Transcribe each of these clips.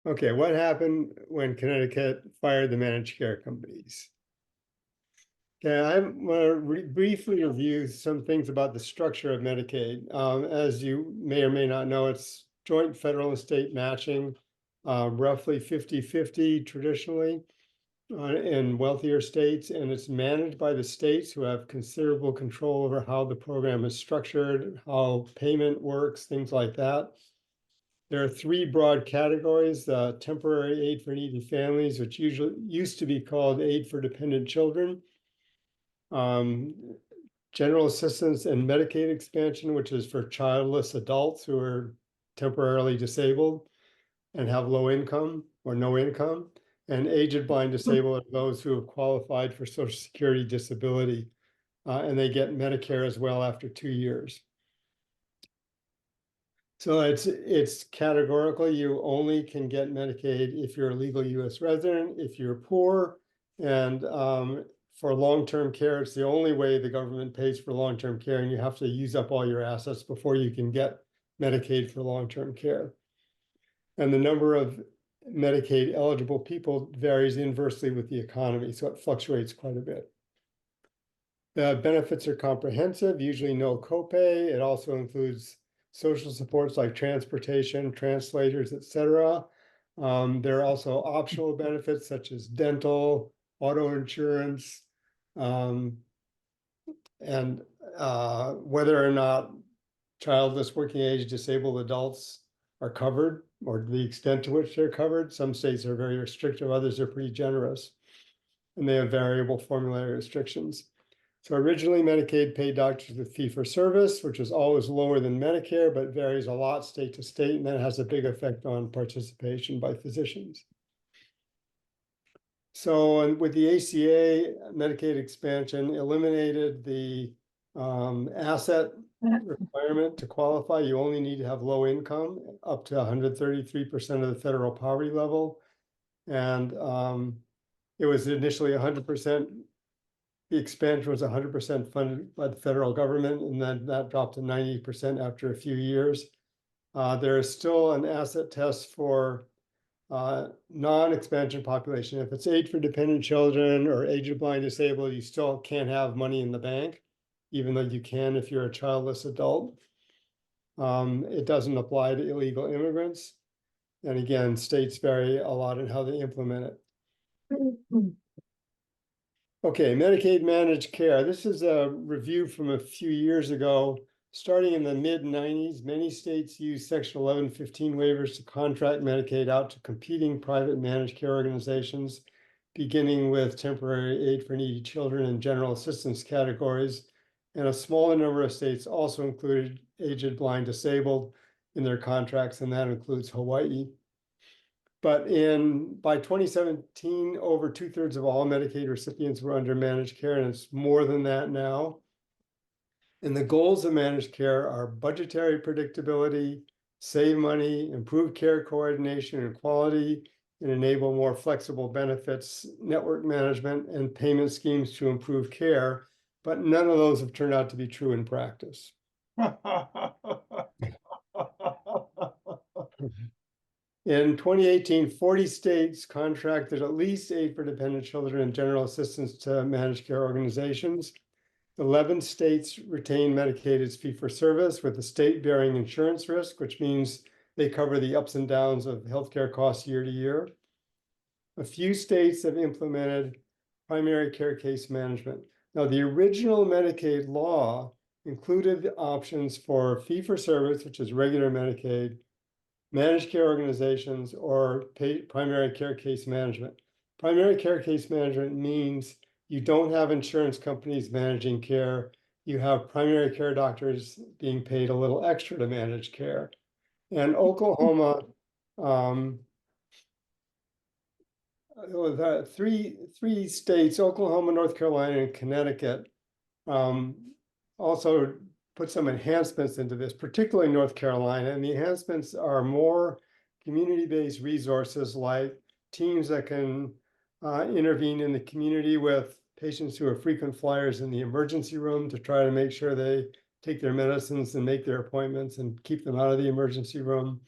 Okay, what happened when Connecticut fired the managed care companies? Okay, I'm going to briefly review some things about the structure of Medicaid. As you may or may not know, it's joint federal and state matching, roughly 50-50 traditionally in wealthier states, and it's managed by the states who have considerable control over how the program is structured, how payment works, things like that. There are three broad categories: temporary aid for needy families, which usually used to be called aid for dependent children, um, general assistance and Medicaid expansion, which is for childless adults who are temporarily disabled and have low income or no income, and aged, blind, disabled are those who have qualified for Social Security disability, and they get Medicare as well after 2 years. So it's categorical. You only can get Medicaid if you're a legal US resident, if you're poor, and for long-term care, it's the only way the government pays for long-term care, and you have to use up all your assets before you can get Medicaid for long-term care. And the number of Medicaid eligible people varies inversely with the economy, so it fluctuates quite a bit. The benefits are comprehensive, usually no copay. It also includes social supports like transportation, translators, etc. There are also optional benefits such as dental, auto insurance, and whether or not childless, working age, disabled adults are covered, or the extent to which they're covered. Some states are very restrictive, others are pretty generous, and they have variable formulary restrictions. So originally Medicaid paid doctors with fee-for-service, which is always lower than Medicare, but varies a lot state to state, and that has a big effect on participation by physicians. So with the ACA, Medicaid expansion eliminated the asset requirement to qualify. You only need to have low income, up to 133% of the federal poverty level. And it was initially 100%. The expansion was 100% funded by the federal government, and then that dropped to 90% after a few years. There is still an asset test for non-expansion population. If it's aid for dependent children or aged, blind, disabled, you still can't have money in the bank, even though you can if you're a childless adult. It doesn't apply to illegal immigrants. And again, states vary a lot in how they implement it. Okay, Medicaid managed care. This is a review from a few years ago. Starting in the mid-90s, many states used Section 1115 waivers to contract Medicaid out to competing private managed care organizations, beginning with temporary aid for needy children and general assistance categories. And a smaller number of states also included aged, blind, disabled in their contracts, and that includes Hawaii. But by 2017, over 2/3 of all Medicaid recipients were under managed care, and it's more than that now. And the goals of managed care are budgetary predictability, save money, improve care coordination and quality, and enable more flexible benefits, network management, and payment schemes to improve care. But none of those have turned out to be true in practice. In 2018, 40 states contracted at least aid for dependent children and general assistance to managed care organizations. 11 states retain Medicaid as fee-for-service, with the state bearing insurance risk, which means they cover the ups and downs of healthcare costs year to year. A few states have implemented primary care case management. Now, the original Medicaid law included the options for fee-for-service, which is regular Medicaid, managed care organizations, or primary care case management. Primary care case management means you don't have insurance companies managing care. You have primary care doctors being paid a little extra to manage care. And Oklahoma, three states, Oklahoma, North Carolina, and Connecticut, also put some enhancements into this, particularly North Carolina. And the enhancements are more community-based resources, like teams that can intervene in the community with patients who are frequent flyers in the emergency room to try to make sure they take their medicines and make their appointments and keep them out of the emergency room.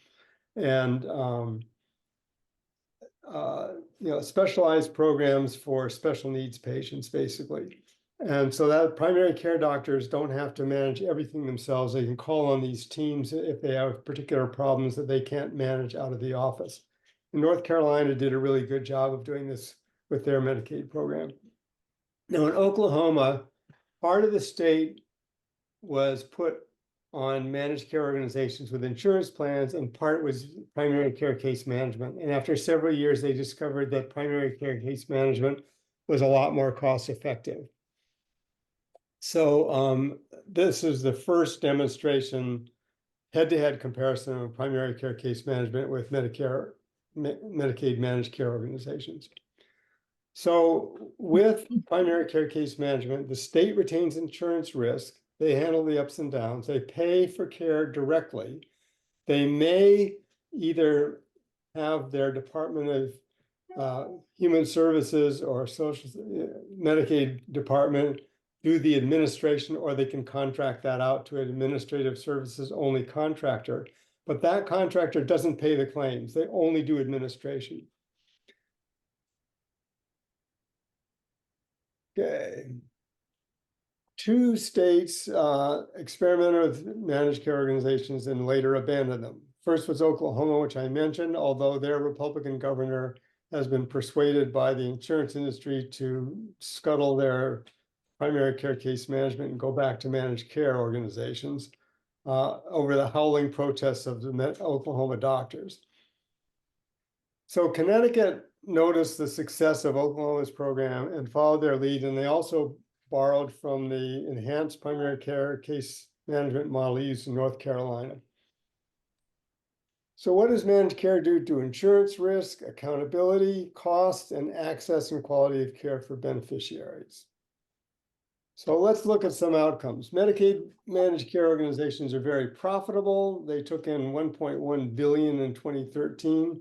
And specialized programs for special needs patients, basically. And so that primary care doctors don't have to manage everything themselves. They can call on these teams if they have particular problems that they can't manage out of the office. And North Carolina did a really good job of doing this with their Medicaid program. Now in Oklahoma, part of the state was put on managed care organizations with insurance plans, and part was primary care case management. And after several years, they discovered that primary care case management was a lot more cost effective. So this is the first demonstration, head-to-head comparison of primary care case management with Medicaid managed care organizations. So with primary care case management, the state retains insurance risk. They handle the ups and downs. They pay for care directly. They may either have their Department of Human Services or Social Medicaid department do the administration, or they can contract that out to an administrative services only contractor. But that contractor doesn't pay the claims. They only do administration. Okay. 2 states experimented with managed care organizations and later abandoned them. First was Oklahoma, which I mentioned, although their Republican governor has been persuaded by the insurance industry to scuttle their primary care case management and go back to managed care organizations over the howling protests of the Oklahoma doctors. So Connecticut noticed the success of Oklahoma's program and followed their lead, and they also borrowed from the enhanced primary care case management model used in North Carolina. So what does managed care do to insurance risk, accountability, cost, and access and quality of care for beneficiaries? So let's look at some outcomes. Medicaid managed care organizations are very profitable. They took in $1.1 billion in 2013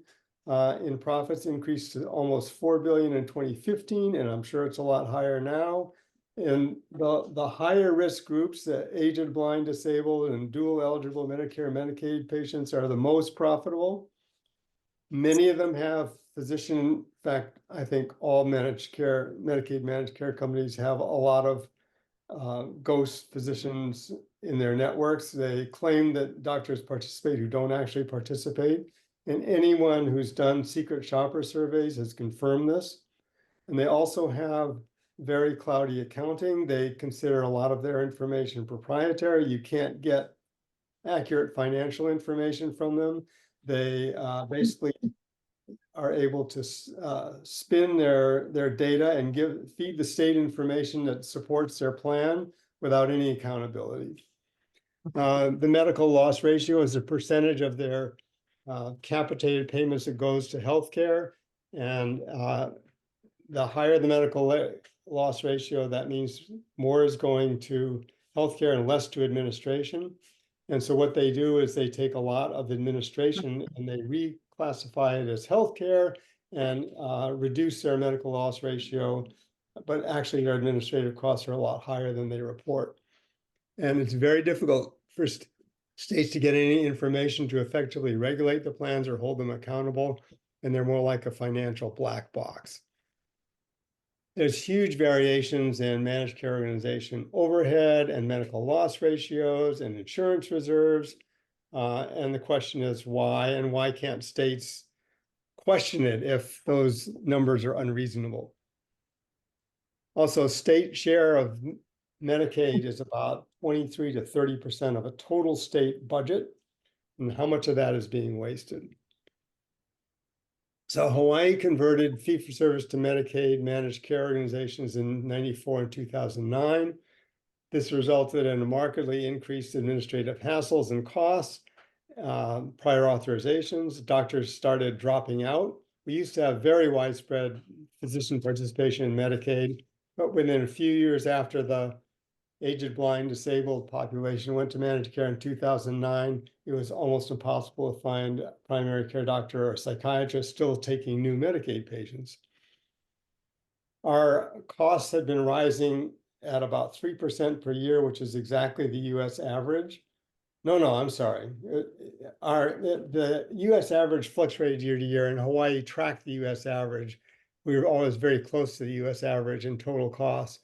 in profits, increased to almost $4 billion in 2015, and I'm sure it's a lot higher now. And the higher risk groups, the aged, blind, disabled, and dual eligible Medicare and Medicaid patients are the most profitable. Many of them have physician, in fact, I think all managed care, Medicaid managed care companies have a lot of ghost physicians in their networks. They claim that doctors participate who don't actually participate. And anyone who's done secret shopper surveys has confirmed this. And they also have very cloudy accounting. They consider a lot of their information proprietary. You can't get accurate financial information from them. They basically are able to spin their data and feed the state information that supports their plan without any accountability. The medical loss ratio is a percentage of their capitated payments that goes to healthcare, and the higher the medical loss ratio, that means more is going to healthcare and less to administration. And so what they do is they take a lot of administration and they reclassify it as healthcare and reduce their medical loss ratio, but actually their administrative costs are a lot higher than they report. And it's very difficult for states to get any information to effectively regulate the plans or hold them accountable, and they're more like a financial black box. There's huge variations in managed care organization overhead and medical loss ratios and insurance reserves. And the question is why, and why can't states question it if those numbers are unreasonable? Also, state share of Medicaid is about 23 to 30% of a total state budget, and how much of that is being wasted. So Hawaii converted fee-for-service to Medicaid managed care organizations in 94 and 2009. This resulted in a markedly increased administrative hassles and costs, prior authorizations. Doctors started dropping out. We used to have very widespread physician participation in Medicaid, but within a few years after the aged, blind, disabled population went to managed care in 2009, it was almost impossible to find a primary care doctor or a psychiatrist still taking new Medicaid patients. Our costs had been rising at about 3% per year, which is exactly the US average. No, I'm sorry. The US average fluctuated year to year, and Hawaii tracked the US average. We were always very close to the US average in total costs.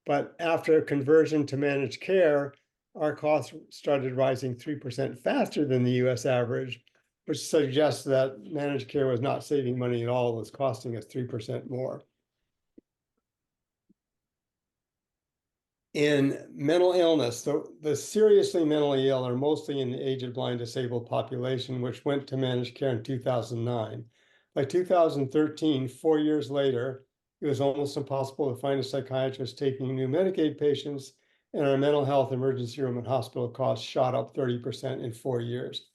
But after conversion to managed care, our costs started rising 3% faster than the US average, which suggests that managed care was not saving money at all, it was costing us 3% more. In mental illness, the seriously mentally ill are mostly in the aged, blind, disabled population, which went to managed care in 2009. By 2013, 4 years later, it was almost impossible to find a psychiatrist taking new Medicaid patients, and our mental health emergency room and hospital costs shot up 30% in 4 years.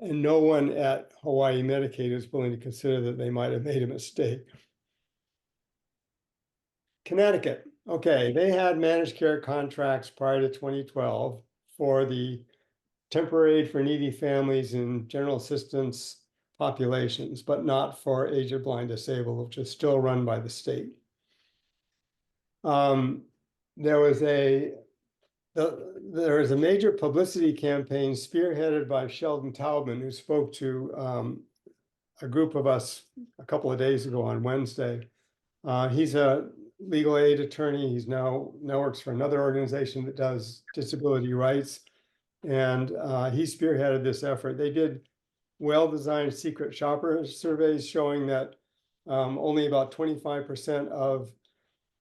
And no one at Hawaii Medicaid is willing to consider that they might have made a mistake. Connecticut, okay, they had managed care contracts prior to 2012 for the temporary aid for needy families and general assistance populations, but not for aged, blind, disabled, which is still run by the state. There was a major publicity campaign spearheaded by Sheldon Taubman, who spoke to a group of us a couple of days ago on Wednesday. He's a legal aid attorney. He's now works for another organization that does disability rights. And he spearheaded this effort. They did well-designed secret shopper surveys showing that only about 25% of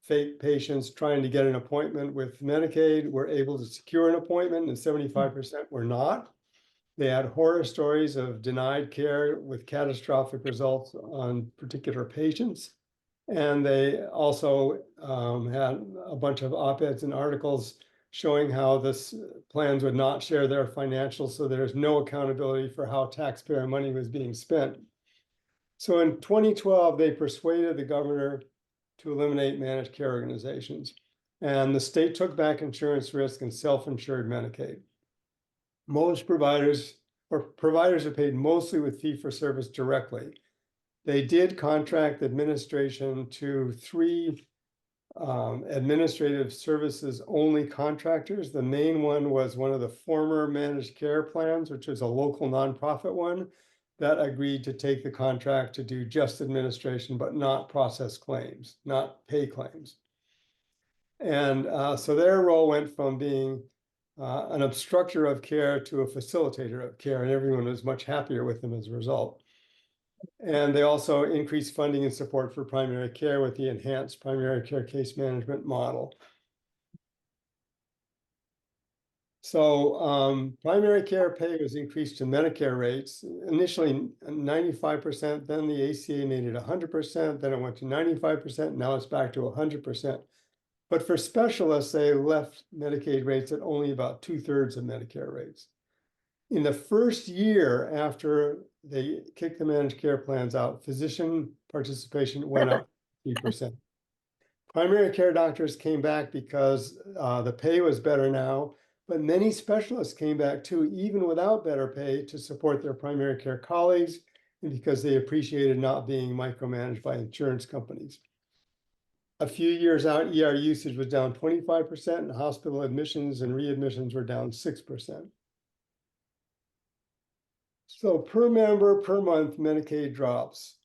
fake patients trying to get an appointment with Medicaid were able to secure an appointment, and 75% were not. They had horror stories of denied care with catastrophic results on particular patients. And they also had a bunch of op-eds and articles showing how this plans would not share their financials, so there's no accountability for how taxpayer money was being spent. So in 2012, they persuaded the governor to eliminate managed care organizations, and the state took back insurance risk and self-insured Medicaid. Most providers are paid mostly with fee-for-service directly. They did contract administration to 3 administrative services only contractors. The main one was one of the former managed care plans, which is a local nonprofit one that agreed to take the contract to do just administration, but not process claims, not pay claims. And so their role went from being an obstructor of care to a facilitator of care, and everyone was much happier with them as a result. And they also increased funding and support for primary care with the enhanced primary care case management model. So primary care pay was increased to Medicare rates, initially 95%, then the ACA made it 100%, then it went to 95%, now it's back to 100%. But for specialists, they left Medicaid rates at only about 2/3 of Medicare rates. In the first year after they kicked the managed care plans out, physician participation went up 3%. Primary care doctors came back because the pay was better now, but many specialists came back too, even without better pay, to support their primary care colleagues and because they appreciated not being micromanaged by insurance companies. A few years out, ER usage was down 25%, and hospital admissions and readmissions were down 6%. So per member per month, Medicaid drops.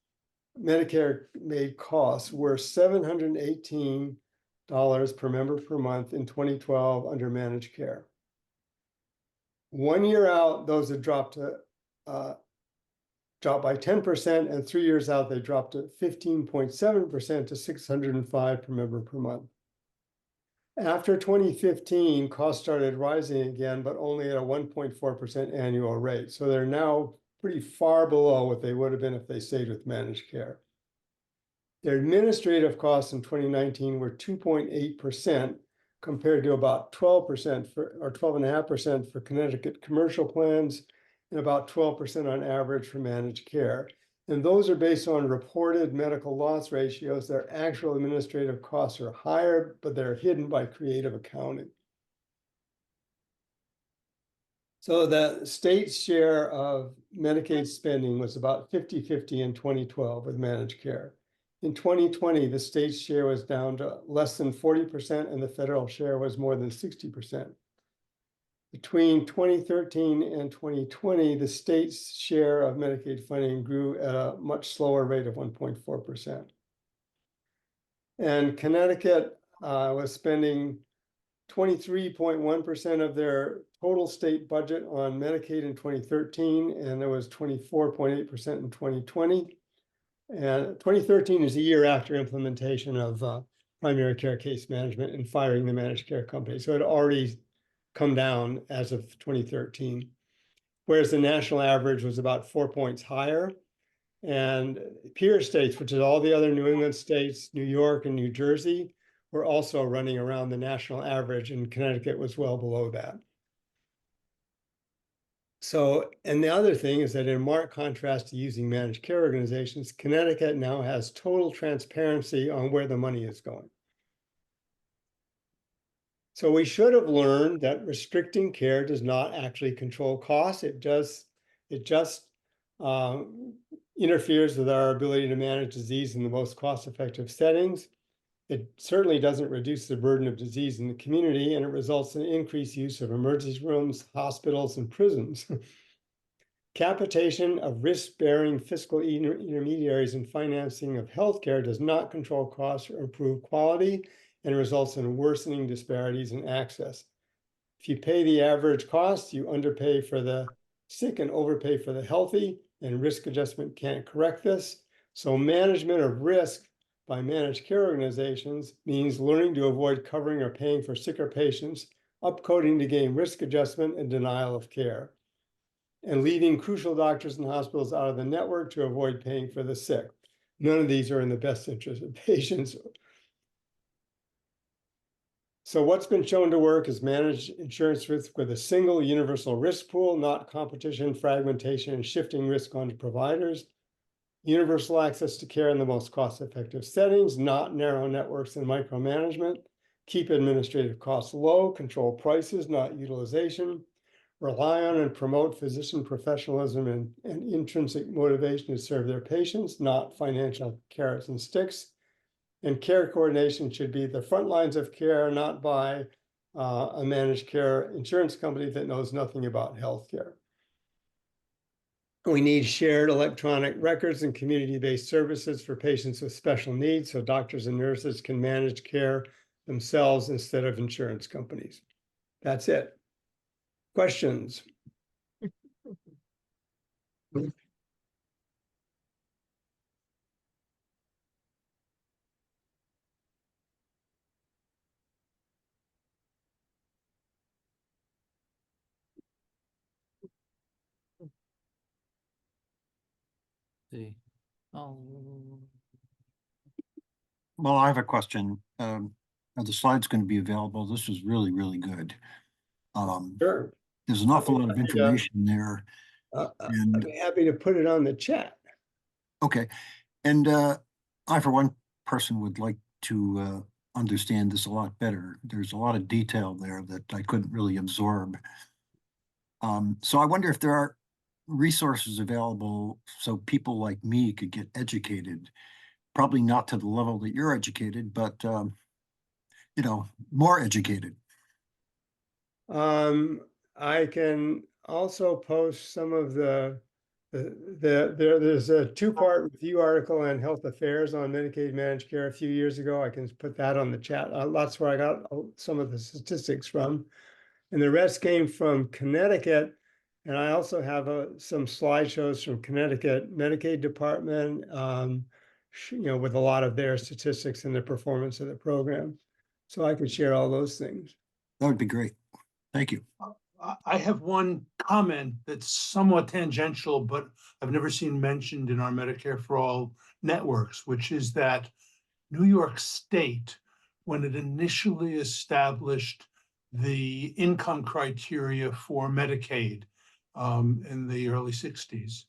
Medicare made costs were $718 per member per month in 2012 under managed care. 1 year out, those had dropped by 10%, and 3 years out, they dropped to 15.7% to $605 per member per month. After 2015, costs started rising again, but only at a 1.4% annual rate. So they're now pretty far below what they would have been if they stayed with managed care. Their administrative costs in 2019 were 2.8% compared to about 12% or 12.5% for Connecticut commercial plans and about 12% on average for managed care. And those are based on reported medical loss ratios. Their actual administrative costs are higher, but they're hidden by creative accounting. So the state's share of Medicaid spending was about 50-50 in 2012 with managed care. In 2020, the state's share was down to less than 40%, and the federal share was more than 60%. Between 2013 and 2020, the state's share of Medicaid funding grew at a much slower rate of 1.4%. And Connecticut was spending 23.1% of their total state budget on Medicaid in 2013, and there was 24.8% in 2020. And 2013 is a year after implementation of primary care case management and firing the managed care company. So it already come down as of 2013, whereas the national average was about 4 points higher. And peer states, which is all the other New England states, New York and New Jersey, were also running around the national average, and Connecticut was well below that. So, and the other thing is that in marked contrast to using managed care organizations, Connecticut now has total transparency on where the money is going. So we should have learned that restricting care does not actually control costs. It just interferes with our ability to manage disease in the most cost-effective settings. It certainly doesn't reduce the burden of disease in the community, and it results in increased use of emergency rooms, hospitals, and prisons. Capitation of risk-bearing fiscal intermediaries in financing of healthcare does not control costs or improve quality, and results in worsening disparities in access. If you pay the average cost, you underpay for the sick and overpay for the healthy, and risk adjustment can't correct this. So management of risk by managed care organizations means learning to avoid covering or paying for sicker patients, upcoding to gain risk adjustment and denial of care, and leaving crucial doctors and hospitals out of the network to avoid paying for the sick. None of these are in the best interest of patients. So what's been shown to work is manage insurance risk with a single universal risk pool, not competition, fragmentation, and shifting risk onto providers. Universal access to care in the most cost-effective settings, not narrow networks and micromanagement. Keep administrative costs low, control prices, not utilization. Rely on and promote physician professionalism and intrinsic motivation to serve their patients, not financial carrots and sticks. And care coordination should be the front lines of care, not by a managed care insurance company that knows nothing about healthcare. We need shared electronic records and community-based services for patients with special needs, so doctors and nurses can manage care themselves instead of insurance companies. That's it. Questions? Well, I have a question. The slide's going to be available. This was really, really good. Sure. There's an awful lot of information there. I'd be happy to put it on the chat. Okay. And I, for one person, would like to understand this a lot better. There's a lot of detail there that I couldn't really absorb. So I wonder if there are resources available so people like me could get educated, probably not to the level that you're educated, but, you know, more educated. I can also post some of there's a two-part review article on health affairs on Medicaid managed care a few years ago. I can put that on the chat. That's where I got some of the statistics from. And the rest came from Connecticut. And I also have some slideshows from Connecticut Medicaid department, you know, with a lot of their statistics and the performance of the program. So I could share all those things. That would be great. Thank you. I have one comment that's somewhat tangential, but I've never seen mentioned in our Medicare for All networks, which is that New York State, when it initially established the income criteria for Medicaid in the early 60s,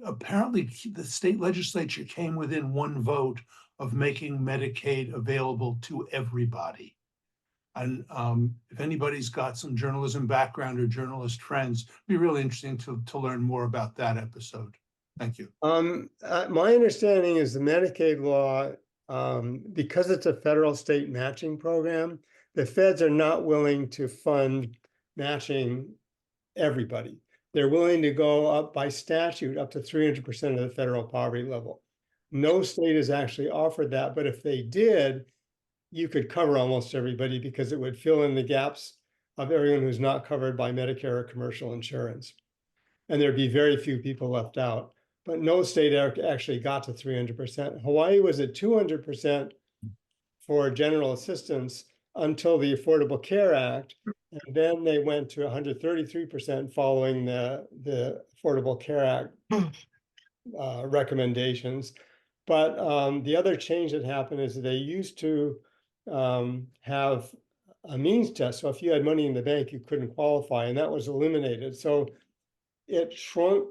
apparently the state legislature came within one vote of making Medicaid available to everybody. And if anybody's got some journalism background or journalist friends, it'd be really interesting to learn more about that episode. Thank you. My understanding is the Medicaid law, because it's a federal state matching program, the feds are not willing to fund matching everybody. They're willing to go up by statute up to 300% of the federal poverty level. No state has actually offered that, but if they did, you could cover almost everybody because it would fill in the gaps of everyone who's not covered by Medicare or commercial insurance. And there'd be very few people left out. But no state actually got to 300%. Hawaii was at 200% for general assistance until the Affordable Care Act. And then they went to 133% following the Affordable Care Act recommendations. But the other change that happened is they used to have a means test. So if you had money in the bank, you couldn't qualify, and that was eliminated. So it shrunk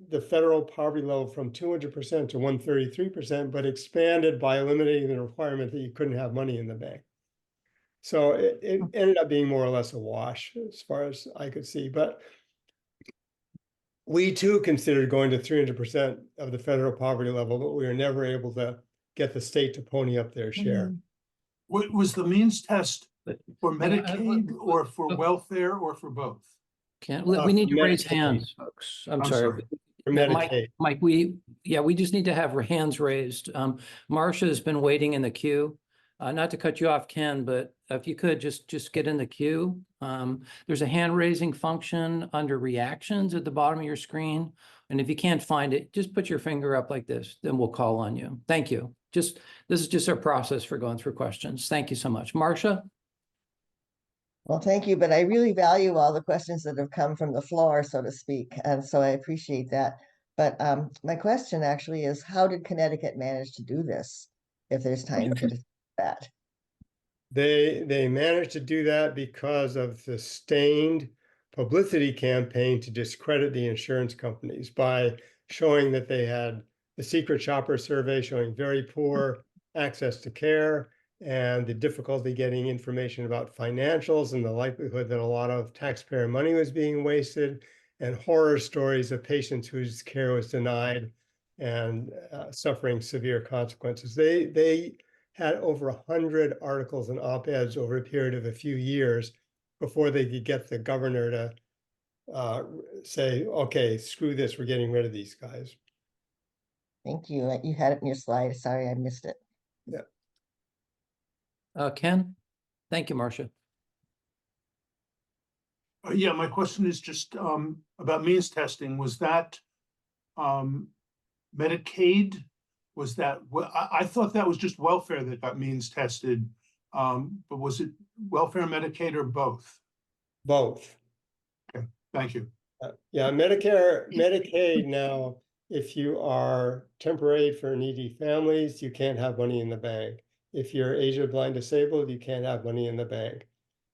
the federal poverty level from 200% to 133%, but expanded by eliminating the requirement that you couldn't have money in the bank. So it ended up being more or less a wash as far as I could see. But we too considered going to 300% of the federal poverty level, but we were never able to get the state to pony up their share. Was the means test for Medicaid or for welfare or for both? We need to raise Medicaid. hands, folks. I'm I'm sorry. sorry. For Mike, Medicaid. we just need to have our hands raised. Marcia has been waiting in the queue. Not to cut you off, Ken, but if you could just get in the queue. There's a hand raising function under reactions at the bottom of your screen. And if you can't find it, just put your finger up like this, then we'll call on you. Thank you. This is just our process for going through questions. Thank you so much. Marcia? Well, thank you, but I really value all the questions that have come from the floor, so to speak, and so I appreciate that. But my question actually is, how did Connecticut manage to do this, if there's time to that? They managed to do that because of the sustained publicity campaign to discredit the insurance companies by showing that they had the secret shopper survey showing very poor access to care and the difficulty getting information about financials and the likelihood that a lot of taxpayer money was being wasted, and horror stories of patients whose care was denied and suffering severe consequences. They had over 100 articles and op-eds over a period of a few years before they could get the governor to say, okay, screw this, we're getting rid of these guys. Thank you. You had it in your slide. Sorry, I missed it. Yeah. Ken? Thank you, Marcia. Yeah, my question is just about means testing. Was that Medicaid? Was that, I thought that was just welfare that got means tested, but was it welfare, Medicaid, or both? Both. Okay, thank you. Yeah, Medicaid now, if you are temporary aid for needy families, you can't have money in the bank. If you're aged, blind, disabled, you can't have money in the bank.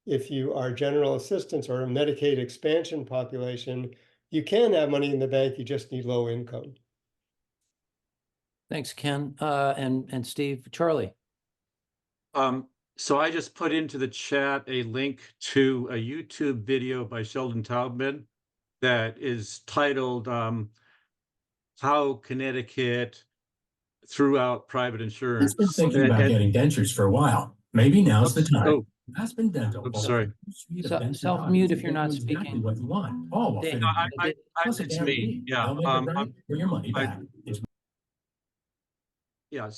If you are general assistance or a Medicaid expansion population, you can have money in the bank, you just need low income. Thanks, Ken. And Steve. Charlie? So I just put into the chat a link to a YouTube video by Sheldon Taubman that is titled How Connecticut Threw Out Private Insurance. He's been thinking about getting dentures for a while. Maybe now's the time. Oh, Aspen Dental. I'm sorry. Self-mute if you're not Exactly speaking. what you want. All while Dave, fitting It's me. Yeah. They'll make it right for your money back. It's Yeah.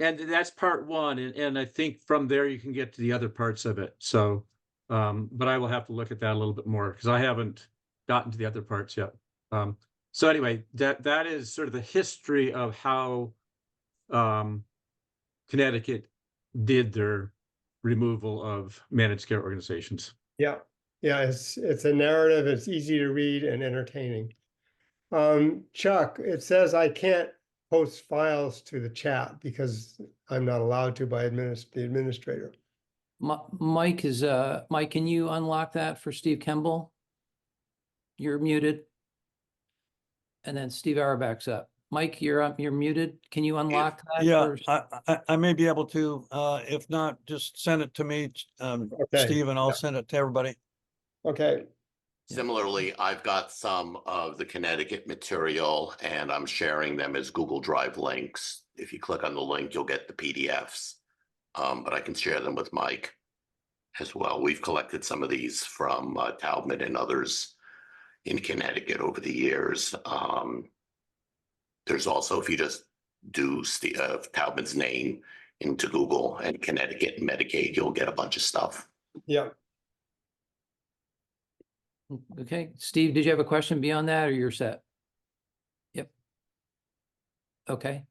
And that's part one. And I think from there you can get to the other parts of it. So, but I will have to look at that a little bit more because I haven't gotten to the other parts yet. So anyway, that is sort of the history of how Connecticut did their removal of managed care organizations. Yeah, it's a narrative. It's easy to read and entertaining. Chuck, it says I can't post files to the chat because I'm not allowed to by the administrator. Mike, can you unlock that for Steve Kemble? You're muted. And then Steve Auerbach's up. Mike, you're muted. Can you unlock that? Yeah, I may be able to. If not, just send it to me, Steve, and I'll send it to everybody. Okay. Similarly, I've got some of the Connecticut material and I'm sharing them as Google Drive links. If you click on the link, you'll get the PDFs, but I can share them with Mike. as well. We've collected some of these from Taubman and others in Connecticut over the years. There's also, if you just do Taubman's name into Google and Connecticut Medicaid, you'll get a bunch of stuff. Yeah. Okay, Steve, did you have a question beyond that or you're set? Yep. Okay.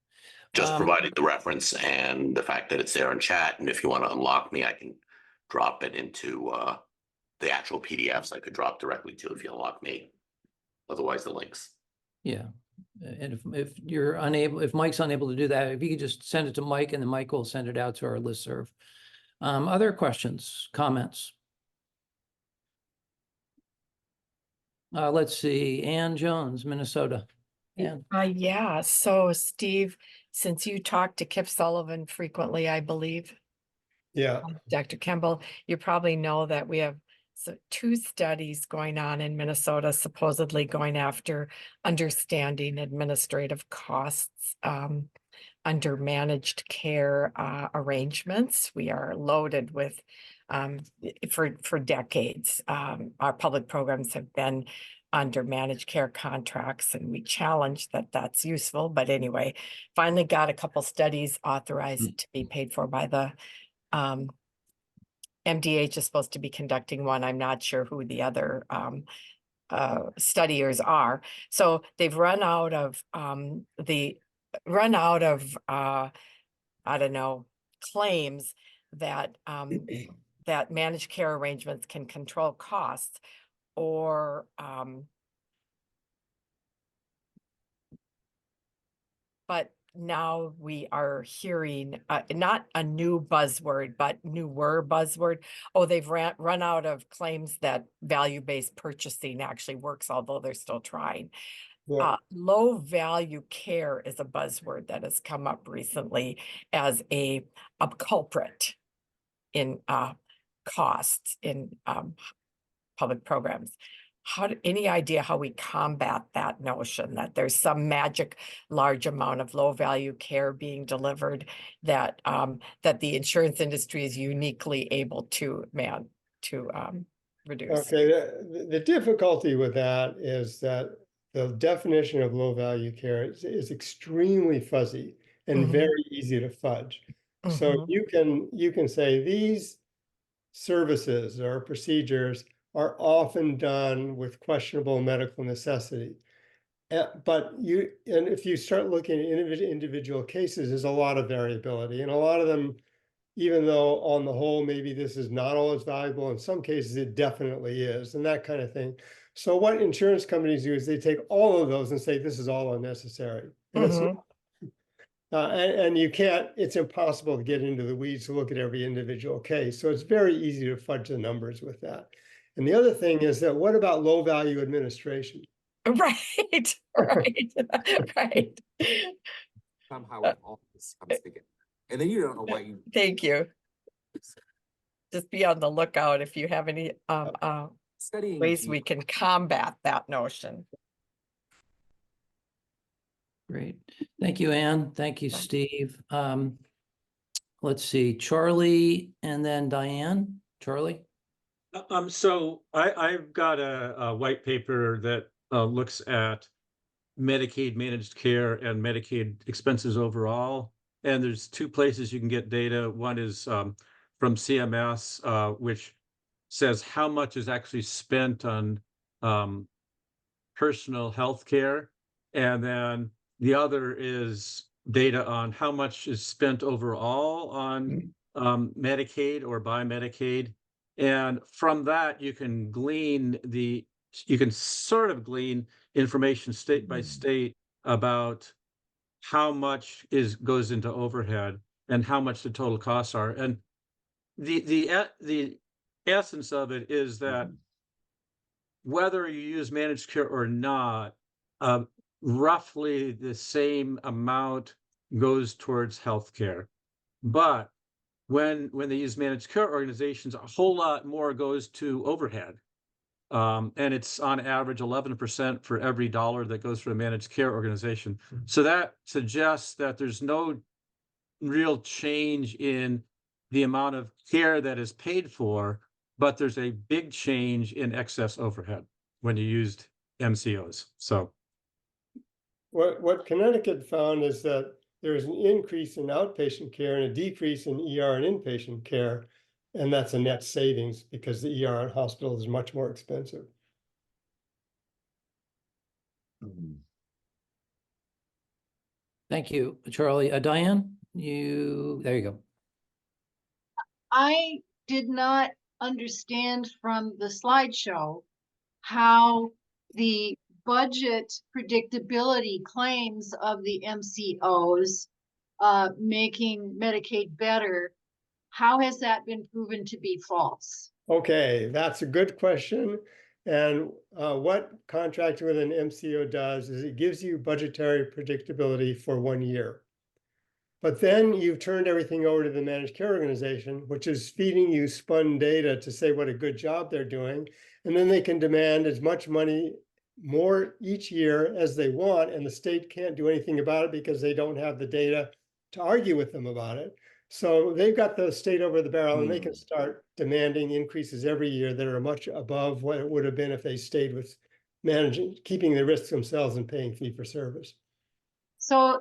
Just providing the reference and the fact that it's there in chat. And if you want to unlock me, I can drop it into the actual PDFs I could drop directly to if you unlock me. Otherwise, the links. Yeah. And if you're unable, if Mike's unable to do that, if you could just send it to Mike and then Mike will send it out to our listserv. Other questions, comments? Let's see, Ann Jones, Minnesota. Ann. Yeah, so Steve, since you talk to Kip Sullivan frequently, I believe, Yeah. Dr. Kemble, you probably know that we have two studies going on in Minnesota, supposedly going after understanding administrative costs under managed care arrangements. We are loaded with, for decades, our public programs have been under managed care contracts, and we challenge that that's useful. But anyway, finally got a couple studies authorized to be paid for by the MDH is supposed to be conducting one. I'm not sure who the other studiers are. So they've run out of I don't know, claims that that managed care arrangements can control costs, or but now we are hearing not a new buzzword, but newer buzzword. Oh, they've run out of claims that value-based purchasing actually works, although they're still trying. Yeah. Low value care is a buzzword that has come up recently as a culprit in costs in public programs. Any idea how we combat that notion that there's some magic large amount of low value care being delivered that that the insurance industry is uniquely able to reduce? Okay, the difficulty with that is that the definition of low value care is extremely fuzzy and very easy to fudge. So you can say these services or procedures are often done with questionable medical necessity. But if you start looking at individual cases, there's a lot of variability, and a lot of them, even though on the whole, maybe this is not always valuable, in some cases it definitely is, and that kind of thing. So what insurance companies do is they take all of those and say, this is all unnecessary. And it's not. And you can't, it's impossible to get into the weeds to look at every individual case. So it's very easy to fudge the numbers with that. And the other thing is that what about low value administration? Right, right. Somehow all this comes together. And then you don't know why you. Thank you. Just be on the lookout if you have any ways we can combat that notion. Great. Thank you, Ann. Thank you, Steve. Let's see, Charlie and then Diane. Charlie? So I've got a white paper that looks at Medicaid managed care and Medicaid expenses overall. And there's two places you can get data. One is from CMS, which says how much is actually spent on personal health care. And then the other is data on how much is spent overall on Medicaid or by Medicaid. And from that, you can sort of glean information state by state about how much goes into overhead and how much the total costs are. And the essence of it is that whether you use managed care or not, roughly the same amount goes towards healthcare. But when they use managed care organizations, a whole lot more goes to overhead. And it's on average 11% for every dollar that goes for a managed care organization. So that suggests that there's no real change in the amount of care that is paid for, but there's a big change in excess overhead when you used MCOs. So What Connecticut found is that there is an increase in outpatient care and a decrease in ER and inpatient care. And that's a net savings because the ER and hospital is much more expensive. Thank you, Charlie. Diane, there you go. I did not understand from the slideshow how the budget predictability claims of the MCOs making Medicaid better. How has that been proven to be false? Okay, that's a good question. And what contracting with an MCO does is it gives you budgetary predictability for 1 year. But then you've turned everything over to the managed care organization, which is feeding you spun data to say what a good job they're doing. And then they can demand as much money more each year as they want. And the state can't do anything about it because they don't have the data to argue with them about it. So they've got the state over the barrel and they can start demanding increases every year that are much above what it would have been if they stayed with managing, keeping the risks themselves and paying fee for service. So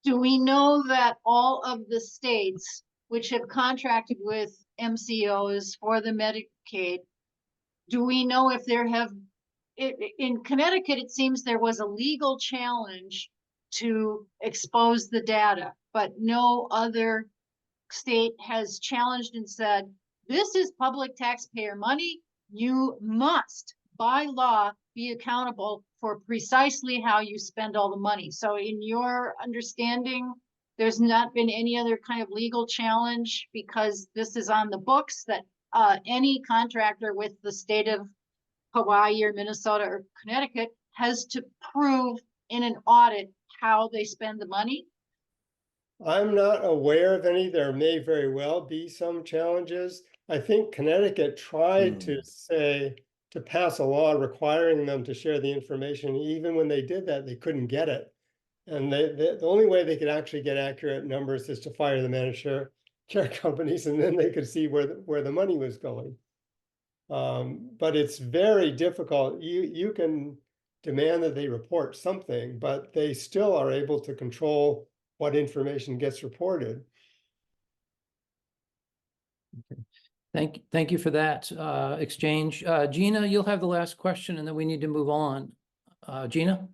do we know that all of the states which have contracted with MCOs for the Medicaid, do we know if there have, in Connecticut, it seems there was a legal challenge to expose the data, but no other state has challenged and said, this is public taxpayer money. You must, by law, be accountable for precisely how you spend all the money. So in your understanding, there's not been any other kind of legal challenge because this is on the books that any contractor with the state of Hawaii or Minnesota or Connecticut has to prove in an audit how they spend the money? I'm not aware of any. There may very well be some challenges. I think Connecticut tried to pass a law requiring them to share the information. Even when they did that, they couldn't get it. And the only way they could actually get accurate numbers is to fire the managed care companies, and then they could see where the money was going. But it's very difficult. You can demand that they report something, but they still are able to control what information gets reported. Okay. Thank you for that exchange. Gina, you'll have the last question and then we need to move on. Gina?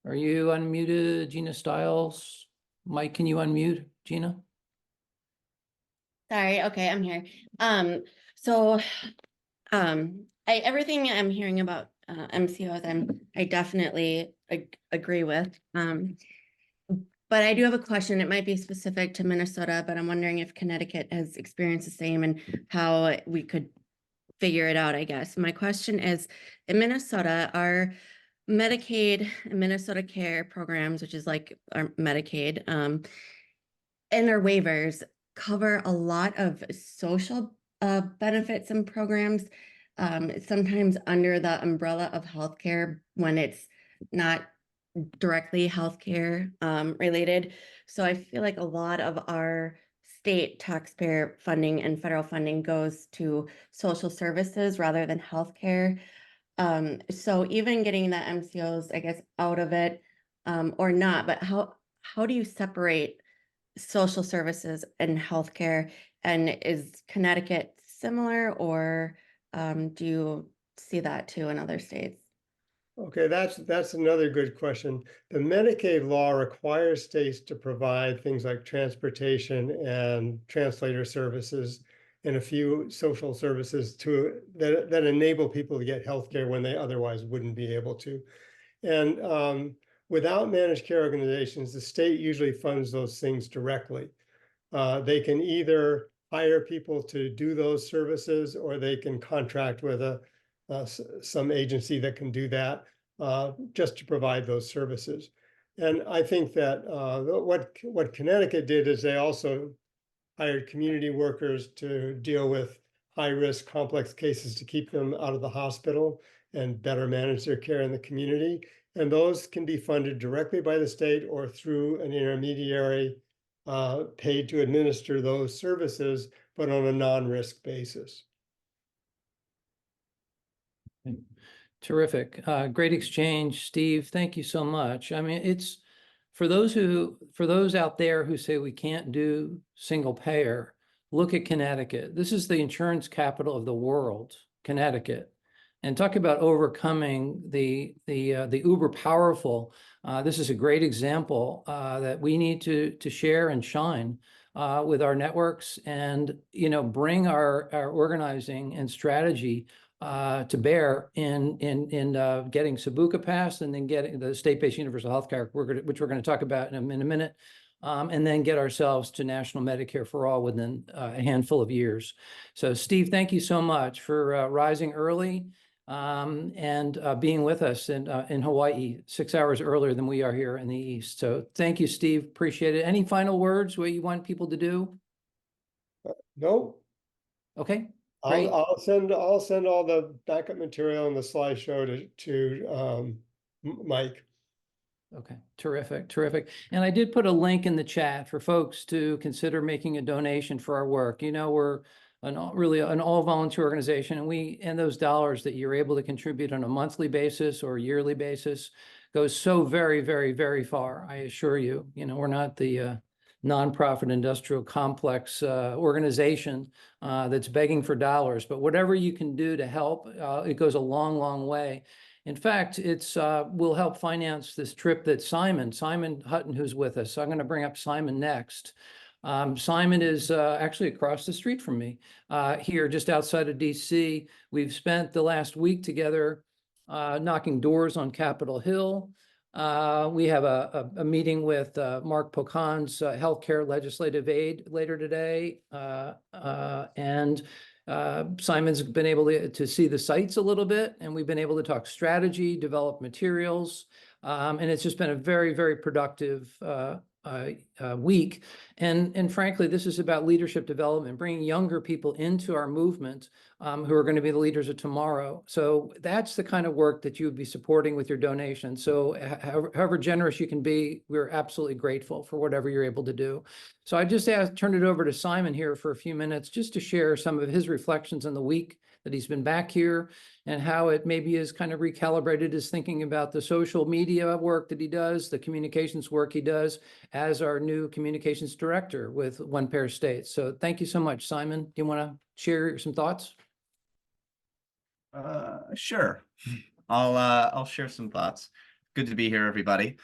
Are you unmuted, Gina Stiles? Mike, can you unmute, Gina? Sorry, okay, I'm here. Everything I'm hearing about MCOs, I definitely agree with. But I do have a question. It might be specific to Minnesota, but I'm wondering if Connecticut has experienced the same and how we could figure it out, I guess. My question is, in Minnesota, our Medicaid and Minnesota Care programs, which is like our Medicaid, and our waivers cover a lot of social benefits and programs, sometimes under the umbrella of healthcare when it's not directly healthcare related. So I feel like a lot of our state taxpayer funding and federal funding goes to social services rather than healthcare. So even getting the MCOs, I guess, out of it or not, but how do you separate social services and healthcare? And is Connecticut similar, or do you see that too in other states? Okay, that's another good question. The Medicaid law requires states to provide things like transportation and translator services and a few social services that enable people to get healthcare when they otherwise wouldn't be able to. And without managed care organizations, the state usually funds those things directly. They can either hire people to do those services, or they can contract with some agency that can do that just to provide those services. And I think that what Connecticut did is they also hired community workers to deal with high-risk, complex cases to keep them out of the hospital and better manage their care in the community. And those can be funded directly by the state or through an intermediary paid to administer those services, but on a non-risk basis. Terrific. Great exchange, Steve. Thank you so much. I mean, it's for those out there who say we can't do single payer, look at Connecticut. This is the insurance capital of the world, Connecticut. And talk about overcoming the uber powerful. This is a great example that we need to share and shine with our networks, and bring our organizing and strategy to bear in getting SABUCA passed, and then getting the state-based universal health care, which we're going to talk about in a minute, and then get ourselves to national Medicare for all within a handful of years. So Steve, thank you so much for rising early and being with us in Hawaii 6 hours earlier than we are here in the East. So thank you, Steve. Appreciate it. Any final words, what you want people to do? No. Okay. Great. I'll send all the backup material and the slideshow to Mike. Okay, terrific, terrific. And I did put a link in the chat for folks to consider making a donation for our work. We're really an all volunteer organization, and those dollars that you're able to contribute on a monthly basis or yearly basis goes so very, very, very far. I assure you. We're not the nonprofit industrial complex organization that's begging for dollars, but whatever you can do to help, it goes a long, long way. In fact, it's will help finance this trip that Simon Hutton, who's with us. So I'm going to bring up Simon next. Simon is actually across the street from me here, just outside of DC. We've spent the last week together knocking doors on Capitol Hill. We have a meeting with Mark Pocan's healthcare legislative aide later today. And Simon's been able to see the sites a little bit, and we've been able to talk strategy, develop materials. And it's just been a very, very productive week. And frankly, this is about leadership development, bringing younger people into our movement who are going to be the leaders of tomorrow. So that's the kind of work that you would be supporting with your donation. So however generous you can be, we're absolutely grateful for whatever you're able to do. So I just turn it over to Simon here for a few minutes, just to share some of his reflections on the week that he's been back here, and how it maybe is kind of recalibrated his thinking about the social media work that he does, the communications work he does as our new communications director with One Pair States. So thank you so much, Simon. Do you want to share some thoughts? Sure. I'll share some thoughts. Good to be here, everybody.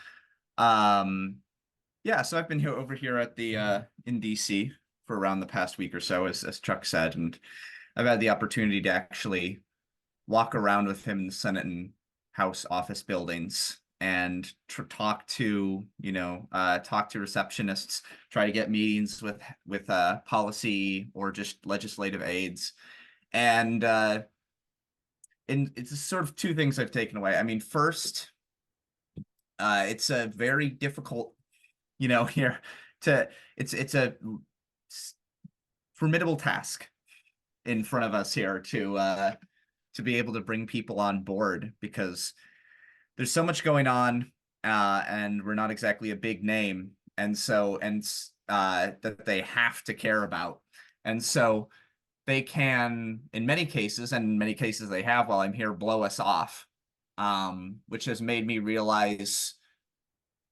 Yeah, so I've been over here at the in DC for around the past week or so, as Chuck said, and I've had the opportunity to actually walk around with him in the Senate and House office buildings and talk to receptionists, try to get meetings with policy or just legislative aides. And it's sort of two things I've taken away. I mean, first, it's a very difficult, it's a formidable task in front of us here to be able to bring people on board, because there's so much going on, and we're not exactly a big name, and that they have to care about. And so they can, in many cases, and in many cases they have while I'm here, blow us off, which has made me realize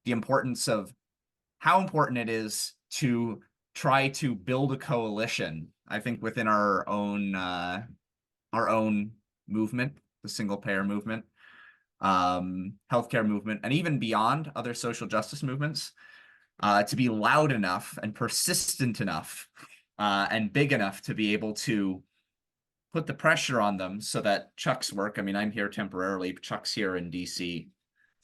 the importance of how important it is to try to build a coalition, I think, within our own movement, the single payer movement, healthcare movement, and even beyond, other social justice movements, to be loud enough and persistent enough and big enough to be able to put the pressure on them so that Chuck's work, I mean, I'm here temporarily, Chuck's here in DC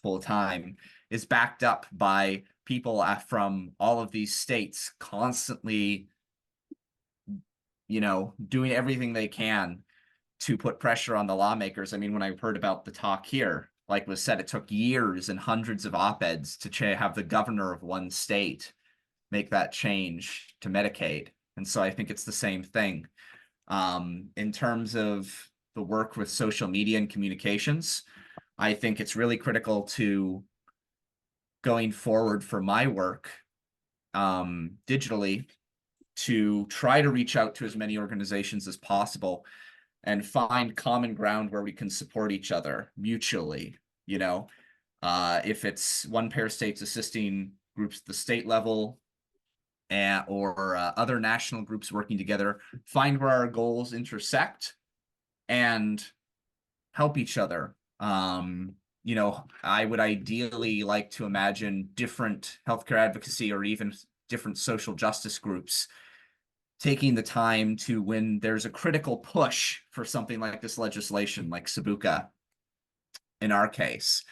full time, is backed up by people from all of these states constantly, doing everything they can to put pressure on the lawmakers. I mean, when I heard about the talk here, like was said, it took years and hundreds of op-eds to have the governor of one state make that change to Medicaid. And so I think it's the same thing. In terms of the work with social media and communications, I think it's really critical to going forward for my work digitally to try to reach out to as many organizations as possible and find common ground where we can support each other mutually. You know, if it's one pair of states assisting groups at the state level, or other national groups working together, find where our goals intersect and help each other. You know, I would ideally like to imagine different healthcare advocacy or even different social justice groups taking the time to, when there's a critical push for something like this legislation, like Sabuca, in our case,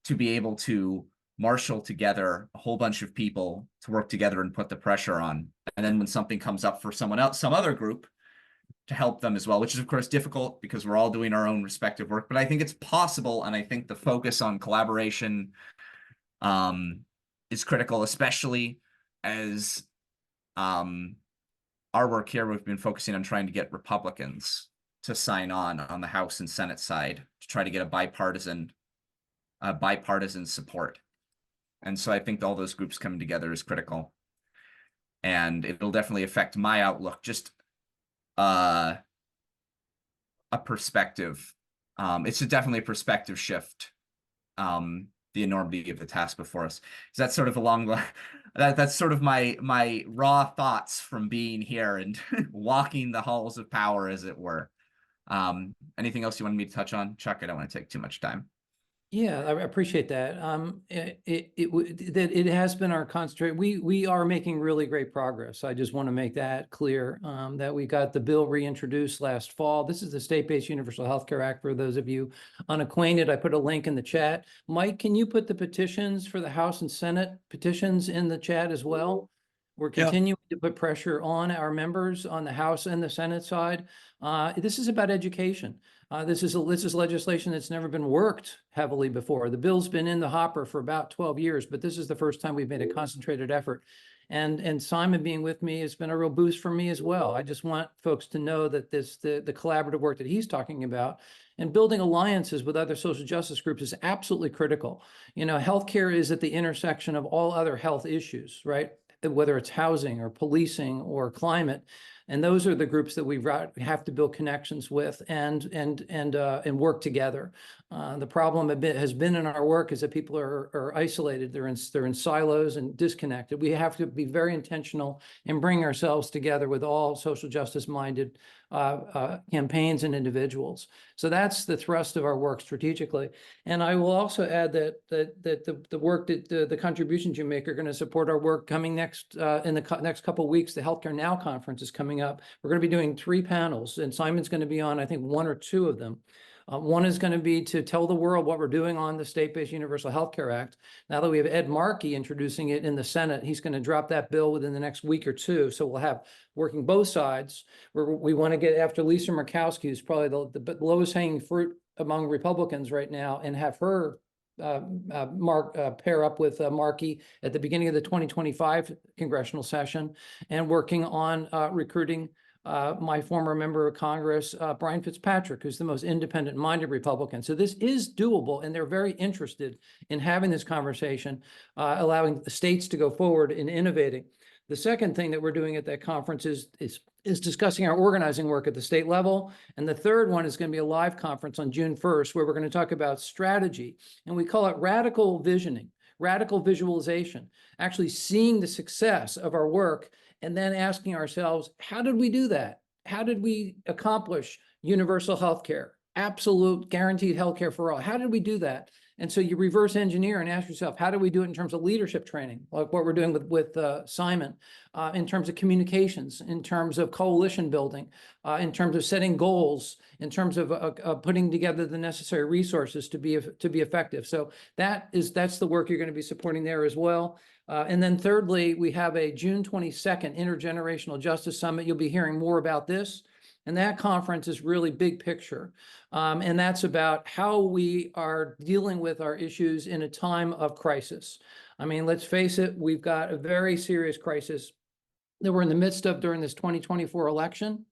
to be able to marshal together a whole bunch of people to work together and put the pressure on. And then when something comes up for someone else, some other group, to help them as well, which is of course difficult because we're all doing our own respective work, but I think it's possible. And I think the focus on collaboration is critical, especially as our work here, we've been focusing on trying to get Republicans to sign on the House and Senate side to try to get a bipartisan support. And so I think all those groups coming together is critical. And it'll definitely affect my outlook, just a perspective. It's definitely a perspective shift, the enormity of the task before us. Is that sort of along the, that's sort of my raw thoughts from being here and walking the halls of power, as it were. Anything else you wanted me to touch on, Chuck? I don't want to take too much time. Yeah, I appreciate that. It has been our concentrate. We are making really great progress. I just want to make that clear, that we got the bill reintroduced last fall. This is the State-Based Universal Healthcare Act. For those of you unacquainted, I put a link in the chat. Mike, can you put the petitions for the House and Senate petitions in the chat as well? We're continuing to put pressure on our members on the House and the Senate side. This is about education. This is legislation that's never been worked heavily before. The bill's been in the hopper for about 12 years, but this is the first time we've made a concentrated effort. And Simon being with me has been a real boost for me as well. I just want folks to know that the collaborative work that he's talking about and building alliances with other social justice groups is absolutely critical. You know, healthcare is at the intersection of all other health issues, right? Whether it's housing or policing or climate. And those are the groups that we have to build connections with and work together. The problem has been in our work is that people are isolated. They're in silos and disconnected. We have to be very intentional in bringing ourselves together with all social justice minded campaigns and individuals. So that's the thrust of our work strategically. And I will also add that the work that the contributions you make are going to support our work coming next in the next couple of weeks. The Healthcare Now conference is coming up. We're going to be doing 3 panels, and Simon's going to be on, I think, 1 or 2 of them. One is going to be to tell the world what we're doing on the State-Based Universal Healthcare Act. Now that we have Ed Markey introducing it in the Senate, he's going to drop that bill within the next week or 2. So we'll have working both sides. We want to get after Lisa Murkowski, who's probably the lowest hanging fruit among Republicans right now, and have her pair up with Markey at the beginning of the 2025 congressional session, and working on recruiting my former member of Congress, Brian Fitzpatrick, who's the most independent-minded Republican. So this is doable, and they're very interested in having this conversation, allowing the states to go forward in innovating. The second thing that we're doing at that conference is discussing our organizing work at the state level. And the third one is going to be a live conference on June 1st, where we're going to talk about strategy. And we call it radical visioning, radical visualization, actually seeing the success of our work and then asking ourselves, how did we do that? How did we accomplish universal health care, absolute guaranteed health care for all? How did we do that? And so you reverse engineer and ask yourself, how do we do it in terms of leadership training, like what we're doing with Simon, in terms of communications, in terms of coalition building, in terms of setting goals, in terms of putting together the necessary resources to be effective. So that's the work you're going to be supporting there as well. And then thirdly, we have a June 22nd Intergenerational Justice Summit. You'll be hearing more about this. And that conference is really big picture. And that's about how we are dealing with our issues in a time of crisis. I mean, let's face it, we've got a very serious crisis that we're in the midst of during this 2024 election.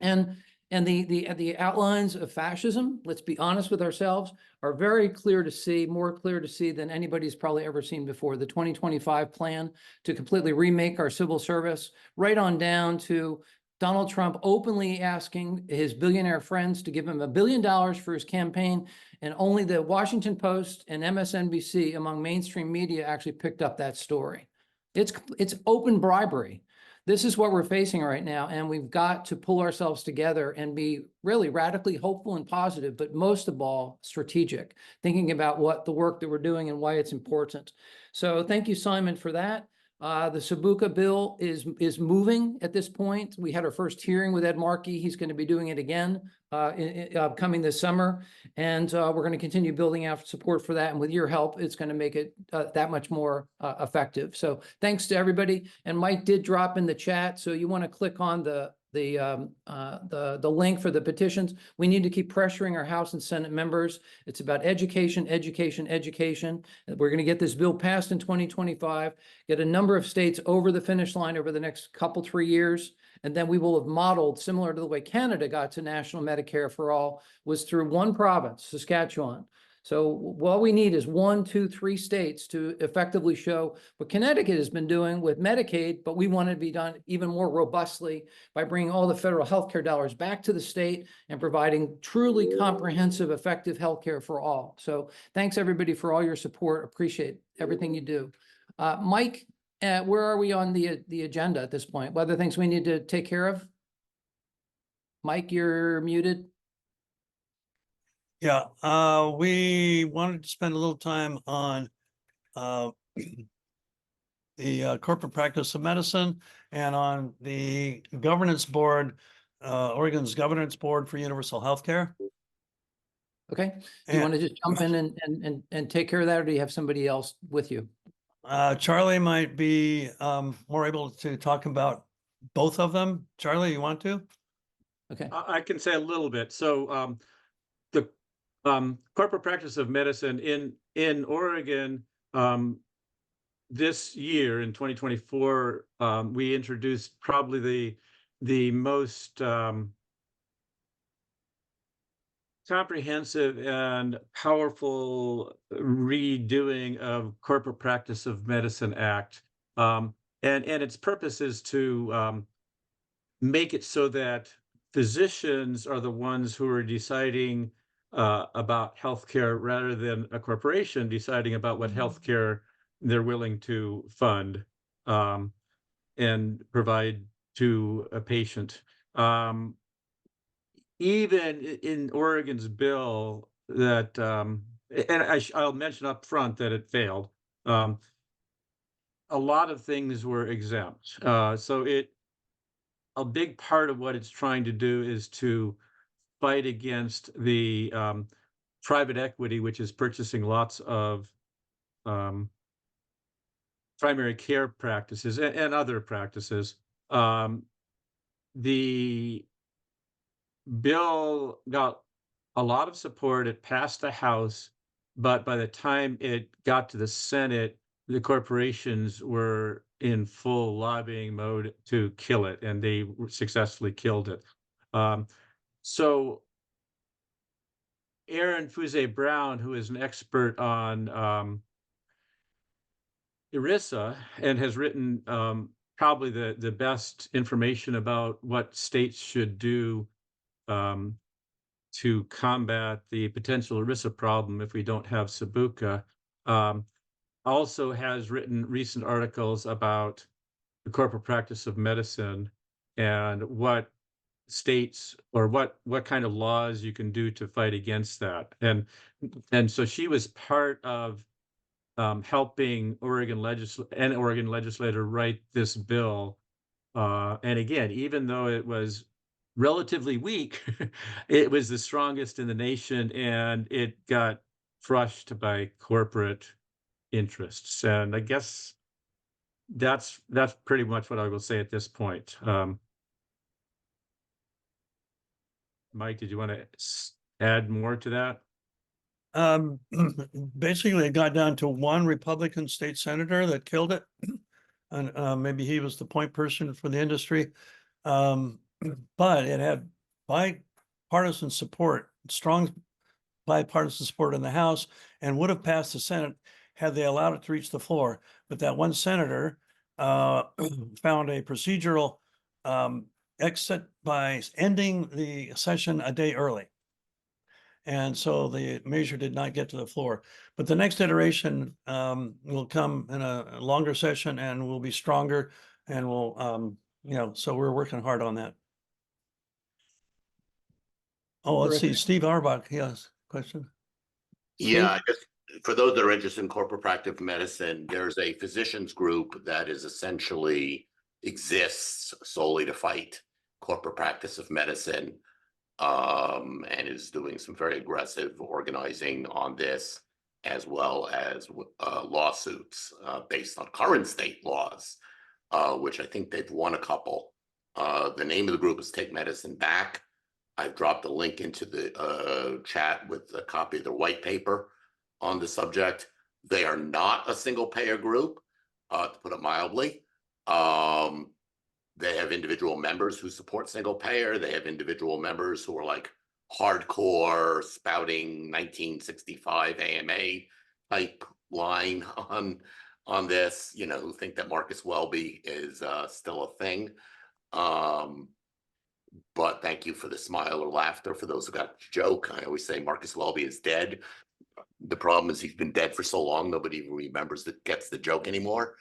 And And the outlines of fascism, let's be honest with ourselves, are very clear to see, more clear to see than anybody's probably ever seen before. The 2025 plan to completely remake our civil service, right on down to Donald Trump openly asking his billionaire friends to give him $1 billion for his campaign, and only the Washington Post and MSNBC among mainstream media actually picked up that story. It's open bribery. This is what we're facing right now, and we've got to pull ourselves together and be really radically hopeful and positive, but most of all, strategic, thinking about what the work that we're doing and why it's important. So thank you, Simon, for that. The Sabuka bill is moving at this point. We had our first hearing with Ed Markey. He's going to be doing it again coming this summer. And we're going to continue building out support for that. And with your help, it's going to make it that much more effective. So thanks to everybody. And Mike did drop in the chat. So you want to click on the link for the petitions. We need to keep pressuring our House and Senate members. It's about education, education, education. We're going to get this bill passed in 2025, get a number of states over the finish line over the next couple, 3 years. And then we will have modeled, similar to the way Canada got to national Medicare for all, was through one province, Saskatchewan. So what we need is 1, 2, 3 states to effectively show what Connecticut has been doing with Medicaid, but we want it to be done even more robustly by bringing all the federal healthcare dollars back to the state and providing truly comprehensive, effective healthcare for all. So thanks everybody for all your support. Appreciate everything you do. Mike, where are we on the agenda at this point? What other things we need to take care of? Mike, you're muted. Yeah, we wanted to spend a little time on the corporate practice of medicine and on the governance board, Oregon's governance board for universal healthcare. Okay, you want to just jump in and take care of that, or do you have somebody else with you? Charlie might be more able to talk about both of them. Charlie, you want to? Okay. I can say a little bit. So the corporate practice of medicine in Oregon, this year in 2024, we introduced probably the most comprehensive and powerful redoing of Corporate Practice of Medicine Act. And its purpose is to make it so that physicians are the ones who are deciding about healthcare rather than a corporation deciding about what healthcare they're willing to fund and provide to a patient. Even in Oregon's bill that, and I'll mention up front that it failed, a lot of things were exempt. So a big part of what it's trying to do is to fight against the private equity, which is purchasing lots of primary care practices and other practices. The bill got a lot of support. It passed the House, but by the time it got to the Senate, the corporations were in full lobbying mode to kill it, and they successfully killed it. So Aaron Fuse-Brown, who is an expert on ERISA and has written probably the best information about what states should do to combat the potential ERISA problem if we don't have Sabuka, also has written recent articles about the corporate practice of medicine and what states or what kind of laws you can do to fight against that. And so she was part of helping Oregon legislator write this bill. And again, even though it was relatively weak, it was the strongest in the nation, and it got crushed by corporate interests. And I guess that's pretty much what I will say at this point. Mike, did you want to add more to that? Basically, it got down to one Republican state senator that killed it. And maybe he was the point person for the industry. But it had bipartisan support, strong bipartisan support in the House, and would have passed the Senate had they allowed it to reach the floor. But that one senator found a procedural exit by ending the session a day early. And so the measure did not get to the floor. But the next iteration will come in a longer session and will be stronger, and will, so we're working hard on that. Oh, let's see, Terrific. Steve Auerbach, he has a question. Yeah, just for those that are interested in corporate practice medicine, there's a physicians group that is essentially exists solely to fight corporate practice of medicine, and is doing some very aggressive organizing on this, as well as lawsuits based on current state laws, which I think they've won a couple. The name of the group is Take Medicine Back. I've dropped a link into the chat with a copy of the white paper on the subject. They are not a single payer group, to put it mildly. They have individual members who support single payer. They have individual members who are like hardcore spouting 1965 AMA type line on this, who think that Marcus Welby is still a thing. But thank you for the smile or laughter for those who got the joke. I always say Marcus Welby is dead. The problem is he's been dead for so long, nobody even remembers that gets the joke anymore.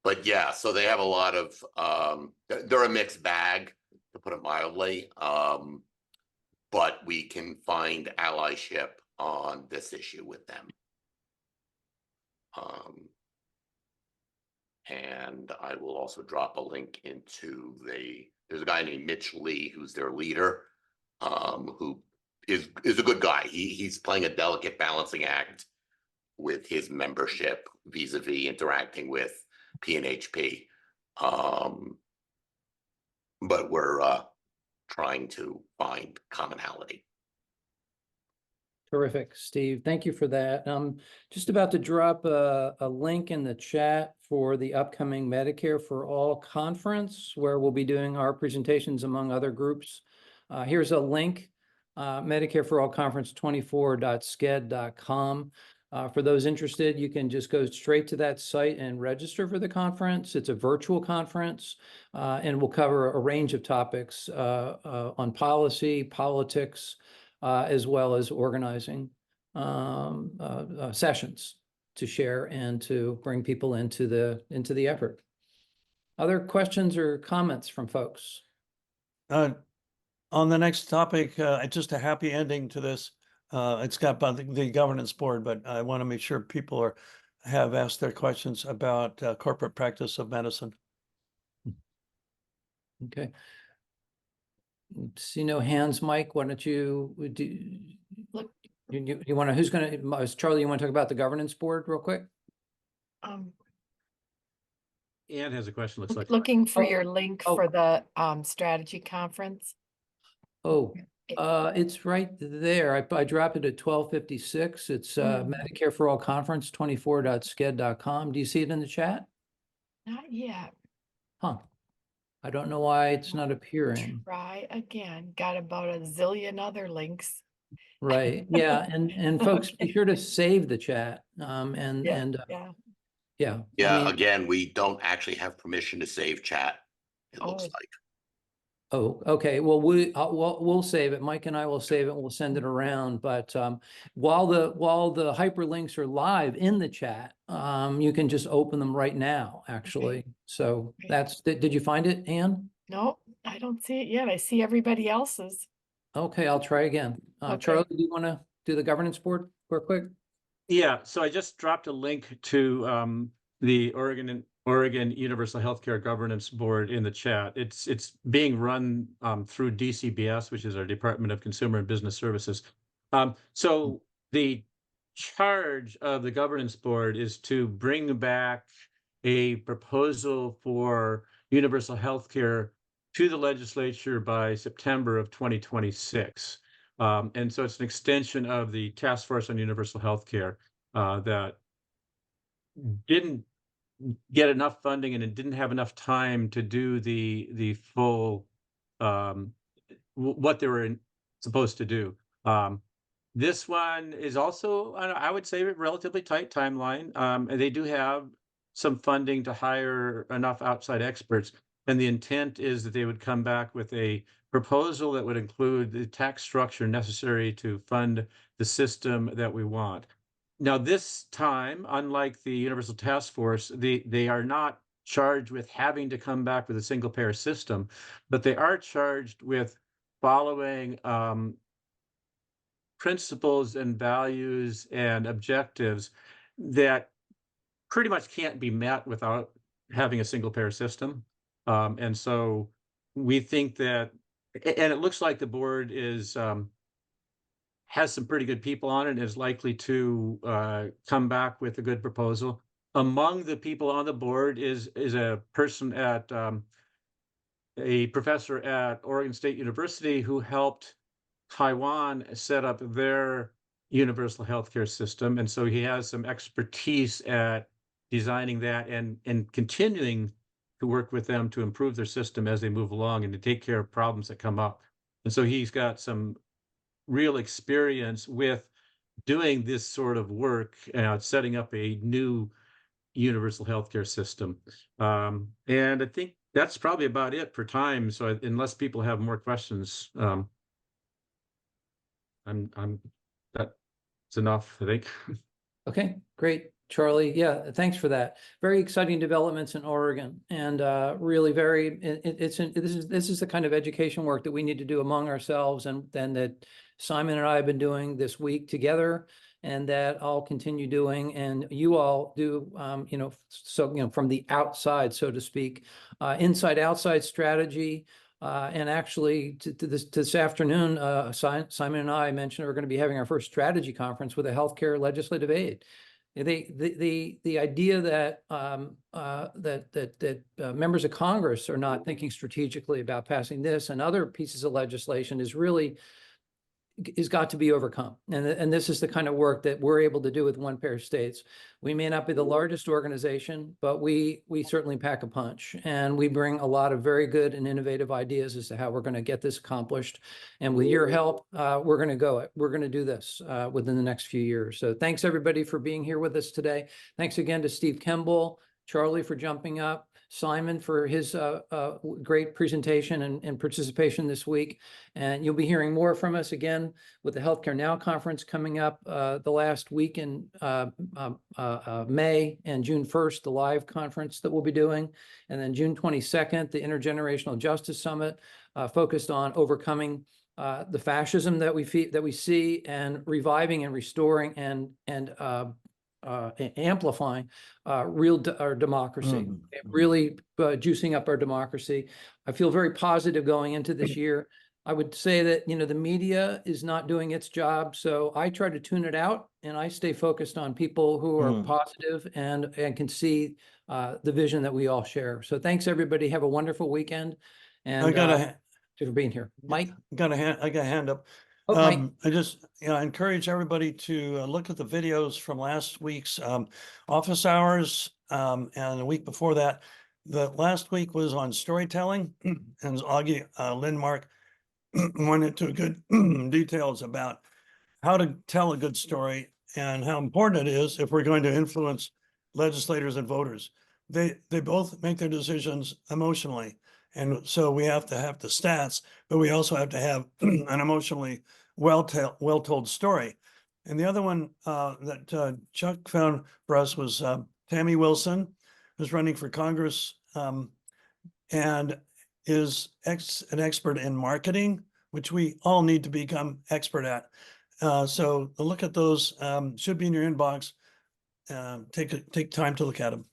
But yeah, so they have a lot of, they're a mixed bag, to put it mildly. But we can find allyship on this issue with them. And I will also drop a link into there's a guy named Mitch Lee, who's their leader, who is a good guy. He's playing a delicate balancing act with his membership vis-a-vis interacting with PNHP. But we're trying to find commonality. Terrific, Steve. Thank you for that. Just about to drop a link in the chat for the upcoming Medicare for All conference, where we'll be doing our presentations among other groups. Here's a link, Medicare for All Conference 24.sked.com. For those interested, you can just go straight to that site and register for the conference. It's a virtual conference, and we'll cover a range of topics on policy, politics, as well as organizing sessions to share and to bring people into the effort. Other questions or comments from folks? On the next topic, just a happy ending to this. It's got by the governance board, but I want to make sure people have asked their questions about corporate practice of medicine. Okay. See no hands, Mike. Why don't you do? Look. You want to? Who's going to? Charlie, you want to talk about the governance board real quick? Ann has a question. Looks like Looking for your link for the strategy conference. Oh, it's right there. I dropped it at 12:56. It's Medicare for All Conference 24.sked.com. Do you see it in the chat? Not yet. Huh. I don't know why it's not appearing. Try again. Got about a zillion other links. Right. Yeah. And folks, be sure to save the chat. Yeah. Yeah. Yeah, I mean, again, we don't actually have permission to save chat, it looks like. oh, okay. Well, we'll save it. Mike and I will save it. We'll send it around. But while the hyperlinks are live in the chat, you can just open them right now, actually. Okay. So did you find it, Ann? No, I don't see it yet. I see everybody else's. Okay, I'll try again. Okay. Charlie, do you want to do the governance board real quick? Yeah, so I just dropped a link to the Oregon Universal Healthcare Governance Board in the chat. It's being run through DCBS, which is our Department of Consumer and Business Services. So the charge of the governance board is to bring back a proposal for universal healthcare to the legislature by September of 2026. And so it's an extension of the Task Force on Universal Healthcare that didn't get enough funding and it didn't have enough time to do the full what they were supposed to do. This one is also, I would say, a relatively tight timeline. And they do have some funding to hire enough outside experts. And the intent is that they would come back with a proposal that would include the tax structure necessary to fund the system that we want. Now, this time, unlike the Universal Task Force, they are not charged with having to come back with a single payer system, but they are charged with following principles and values and objectives that pretty much can't be met without having a single payer system. And so we think that, and it looks like the board is has some pretty good people on it and is likely to come back with a good proposal. Among the people on the board is a person at a professor at Oregon State University who helped Taiwan set up their universal healthcare system. And so he has some expertise at designing that and continuing to work with them to improve their system as they move along and to take care of problems that come up. And so he's got some real experience with doing this sort of work, setting up a new universal healthcare system. And I think that's probably about it for time. So unless people have more questions, that's enough, I think. Okay, great, Charlie. Yeah, thanks for that. Very exciting developments in Oregon, and really very. This is the kind of education work that we need to do among ourselves, and then that Simon and I have been doing this week together, and that I'll continue doing, and you all do. From the outside, so to speak, inside-outside strategy. And actually, this afternoon, Simon and I mentioned we're going to be having our first strategy conference with a healthcare legislative aid. The idea that members of Congress are not thinking strategically about passing this and other pieces of legislation is got to be overcome. And this is the kind of work that we're able to do with one pair of states. We may not be the largest organization, but we certainly pack a punch, and we bring a lot of very good and innovative ideas as to how we're going to get this accomplished. And with your help, we're going to do this within the next few years. So thanks everybody for being here with us today. Thanks again to Steve Kemble, Charlie for jumping up, Simon for his great presentation and participation this week. And you'll be hearing more from us again with the Healthcare Now conference coming up the last week in May, and June 1st, the live conference that we'll be doing. And then June 22nd, the Intergenerational Justice Summit focused on overcoming the fascism that we see and reviving and restoring and amplifying our democracy, really juicing up our democracy. I feel very positive going into this year. I would say that, the media is not doing its job. So I try to tune it out, and I stay focused on people who are positive and can see the vision that we all share. So thanks everybody. Have a wonderful weekend. And I got for being here. Mike? I got a hand up. Oh, Mike. I just encourage everybody to look at the videos from last week's office hours and the week before that. The last week was on storytelling, and Augie Lindmark went into good details about how to tell a good story and how important it is if we're going to influence legislators and voters. They both make their decisions emotionally. And so we have to have the stats, but we also have to have an emotionally well-told story. And the other one that Chuck found for us was Tammy Wilson, who's running for Congress and is an expert in marketing, which we all need to become expert at. So look at those, should be in your inbox. Take time to look at them.